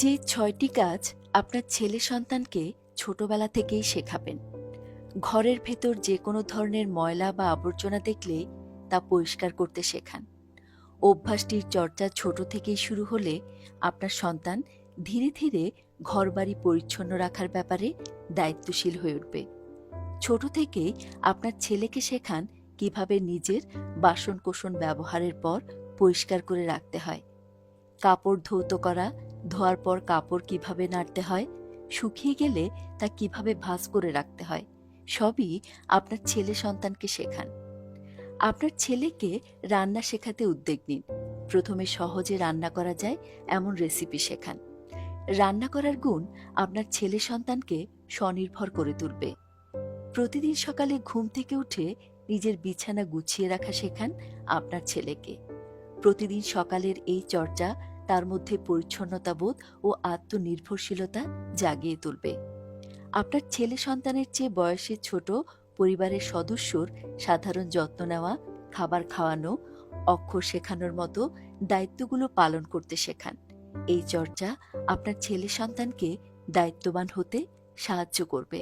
যে ৬টি কাজ আপনার ছেলে সন্তানকে ছোটবেলা থেকেই শেখাবেন। ঘরের ভেতর যে কোনো ধরনের ময়লা বা আবর্জনা দেখলে তা পরিষ্কার করতে শেখান। অভ্যাসটির চর্চা ছোট থেকেই শুরু হলে আপনার সন্তান ধীরে ধীরে ঘরবাড়ি পরিচ্ছন্ন রাখার ব্যাপারে দায়িত্বশীল হয়ে উঠবে। ছোট থেকেই আপনার ছেলেকে শেখান কিভাবে নিজের বাসনকোসন ব্যবহারের পর পরিষ্কার করে রাখতে হয়, কাপড় ধৌত করা, ধোয়ার পর কাপড় কিভাবে নাড়তে হয়, শুকিয়ে গেলে তা কিভাবে ভাঁজ করে রাখতে হয়, সবই আপনার ছেলে সন্তানকে শেখান। আপনার ছেলেকে রান্না শেখাতে উদ্যোগ নিন। প্রথমে সহজে রান্না করা যায় এমন রেসিপি শেখান। রান্না করার গুণ আপনার ছেলে সন্তানকে স্বনির্ভর করে তুলবে। প্রতিদিন সকালে ঘুম থেকে উঠে নিজের বিছানা গুছিয়ে রাখা শেখান আপনার ছেলেকে। প্রতিদিন সকালের এই চর্চা তার মধ্যে পরিচ্ছন্নতাবোধ ও আত্মনির্ভরশীলতা জাগিয়ে তুলবে। আপনার ছেলে সন্তানের চেয়ে বয়সে ছোট পরিবারের সদস্যর সাধারণ যত্ন নেওয়া, খাবার খাওয়ানো, অক্ষর শেখানোর মতো দায়িত্বগুলো পালন করতে শেখান। এই চর্চা আপনার ছেলে সন্তানকে দায়িত্ববান হতে সাহায্য করবে।